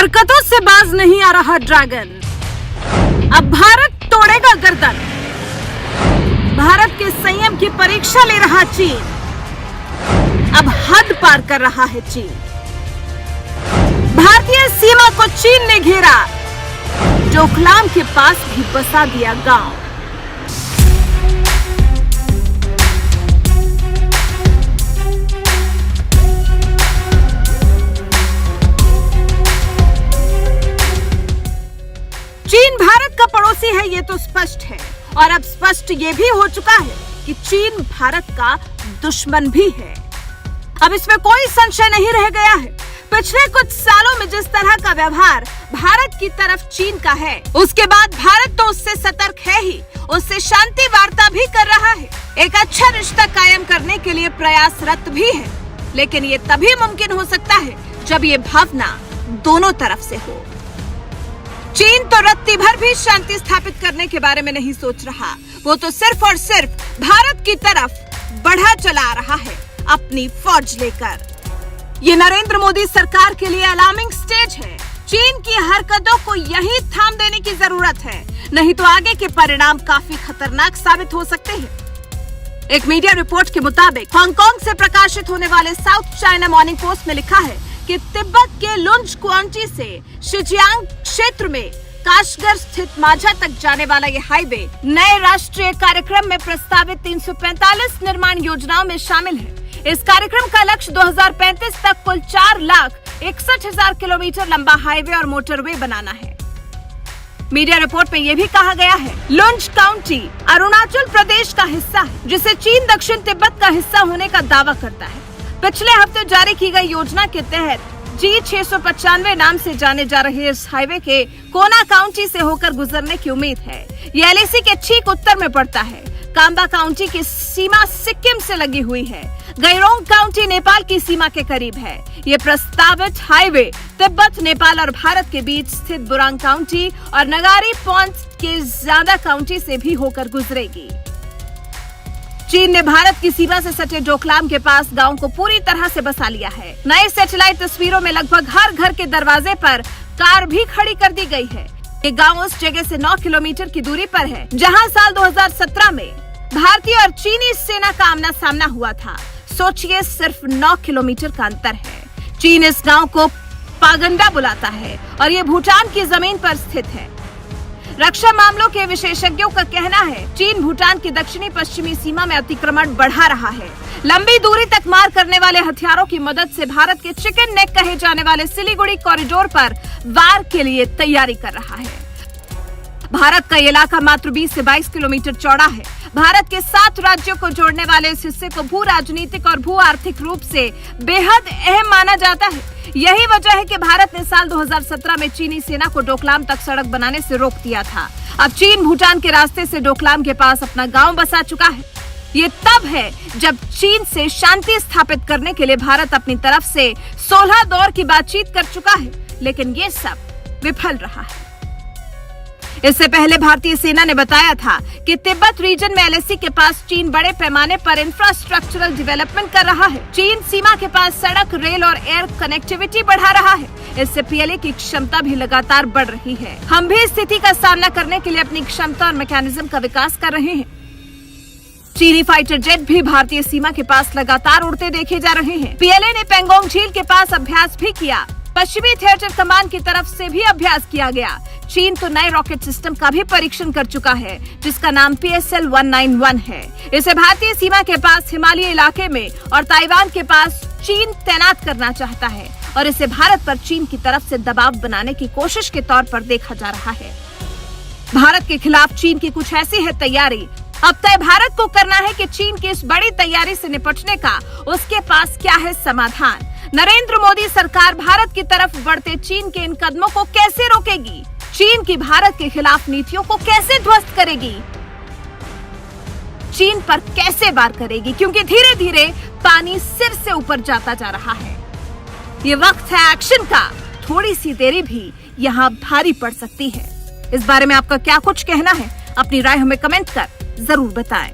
हरकतों से बाज नहीं आ रहा ड्रैगन। अब भारत तोड़ेगा गर्दन। भारत के संयम की परीक्षा ले रहा चीन। अब हद पार कर रहा है चीन। भारतीय सीमा को चीन ने घेरा। डोकलाम के पास भी बसा दिया गांव। चीन भारत का पड़ोसी है, ये तो स्पष्ट है। और अब स्पष्ट ये भी हो चुका है कि चीन भारत का दुश्मन भी है। अब इसमें कोई संशय नहीं रह गया है। पिछले कुछ सालों में जिस तरह का व्यवहार भारत की तरफ चीन का है, उसके बाद भारत तो उससे सतर्क है ही, उससे शांति वार्ता भी कर रहा है, एक अच्छा रिश्ता कायम करने के लिए प्रयासरत भी है। लेकिन ये तभी मुमकिन हो सकता है जब ये भावना दोनों तरफ से हो। चीन तो रत्ती भर भी शांति स्थापित करने के बारे में नहीं सोच रहा। वो तो सिर्फ और सिर्फ भारत की तरफ बढ़ा चला रहा है अपनी फौज लेकर। ये नरेंद्र मोदी सरकार के लिए अलार्मिंग स्टेज है। चीन की हरकतों को यहीं थाम देने की जरूरत है, नहीं तो आगे के परिणाम काफी खतरनाक साबित हो सकते हैं। एक मीडिया रिपोर्ट के मुताबिक हांगकांग से प्रकाशित होने वाले साउथ चाइना मॉर्निंग पोस्ट में लिखा है कि तिब्बत के लुंज क्वांची से शिजियांग क्षेत्र में काशगर स्थित माझा तक जाने वाला ये हाईवे नए राष्ट्रीय कार्यक्रम में प्रस्तावित 345 निर्माण योजनाओं में शामिल है। इस कार्यक्रम का लक्ष्य 2035 तक कुल 4,61,000 किलोमीटर लंबा हाईवे और मोटरवे बनाना है। मीडिया रिपोर्ट में यह भी कहा गया है, लुंज काउंटी अरुणाचल प्रदेश का हिस्सा है, जिसे चीन दक्षिण तिब्बत का हिस्सा होने का दावा करता है। पिछले हफ्ते जारी की गई योजना के तहत G695 नाम से जाने जा रहे इस हाईवे के कोना काउंटी से होकर गुजरने की उम्मीद है। ये LAC के ठीक उत्तर में पड़ता है। काम्बा काउंटी की सीमा सिक्किम से लगी हुई है। गैरोंग काउंटी नेपाल की सीमा के करीब है। ये प्रस्तावित हाईवे तिब्बत, नेपाल और भारत के बीच स्थित बुरांग काउंटी और नगारी पॉन्ट के ज्यादा काउंटी से भी होकर गुजरेगी। चीन ने भारत की सीमा से सटे डोकलाम के पास गांव को पूरी तरह से बसा लिया है। नई सैटेलाइट तस्वीरों में लगभग हर घर के दरवाजे पर कार भी खड़ी कर दी गई है। ये गांव उस जगह से 9 किलोमीटर की दूरी पर है जहां साल 2017 में भारतीय और चीनी सेना का आमना सामना हुआ था। सोचिए, सिर्फ 9 किलोमीटर का अंतर है। चीन इस गांव को पागंडा बुलाता है और ये भूटान की जमीन पर स्थित है। रक्षा मामलों के विशेषज्ञों का कहना है, चीन भूटान की दक्षिणी पश्चिमी सीमा में अतिक्रमण बढ़ा रहा है। लंबी दूरी तक मार करने वाले हथियारों की मदद से भारत के चिकन नेक कहे जाने वाले सिलीगुड़ी कॉरिडोर पर वार के लिए तैयारी कर रहा है। भारत का इलाका मात्र 20 से 22 किलोमीटर चौड़ा है। भारत के 7 राज्यों को जोड़ने वाले इस हिस्से को भू राजनीतिक और भू आर्थिक रूप से बेहद अहम माना जाता है। यही वजह है कि भारत ने साल 2017 में चीनी सेना को डोकलाम तक सड़क बनाने से रोक दिया था। अब चीन भूटान के रास्ते से डोकलाम के पास अपना गांव बसा चुका है। ये तब है जब चीन से शांति स्थापित करने के लिए भारत अपनी तरफ से 16 दौर की बातचीत कर चुका है, लेकिन ये सब विफल रहा है। इससे पहले भारतीय सेना ने बताया था कि तिब्बत रीजन में LAC के पास चीन बड़े पैमाने पर इंफ्रास्ट्रक्चरल डेवलपमेंट कर रहा है। चीन सीमा के पास सड़क, रेल और एयर कनेक्टिविटी बढ़ा रहा है। इससे PLA की क्षमता भी लगातार बढ़ रही है। हम भी स्थिति का सामना करने के लिए अपनी क्षमता और मैकेनिज्म का विकास कर रहे हैं। चीनी फाइटर जेट भी भारतीय सीमा के पास लगातार उड़ते देखे जा रहे हैं। PLA ने पेंगोंग झील के पास अभ्यास भी किया। पश्चिमी थिएटर कमान की तरफ से भी अभ्यास किया गया। चीन तो नए रॉकेट सिस्टम का भी परीक्षण कर चुका है, जिसका नाम PSL-191 है। इसे भारतीय सीमा के पास हिमालयी इलाके में और ताइवान के पास चीन तैनात करना चाहता है और इसे भारत पर चीन की तरफ से दबाव बनाने की कोशिश के तौर पर देखा जा रहा है। भारत के खिलाफ चीन की कुछ ऐसी है तैयारी। अब तय भारत को करना है कि चीन की इस बड़ी तैयारी से निपटने का उसके पास क्या है समाधान। नरेंद्र मोदी सरकार भारत की तरफ बढ़ते चीन के इन कदमों को कैसे रोकेगी? चीन की भारत के खिलाफ नीतियों को कैसे ध्वस्त करेगी? चीन पर कैसे वार करेगी? क्योंकि धीरे धीरे पानी सिर से ऊपर जाता जा रहा है। ये वक्त है एक्शन का। थोड़ी सी देरी भी यहाँ भारी पड़ सकती है। इस बारे में आपका क्या कुछ कहना है? अपनी राय हमें कमेंट कर जरूर बताएं।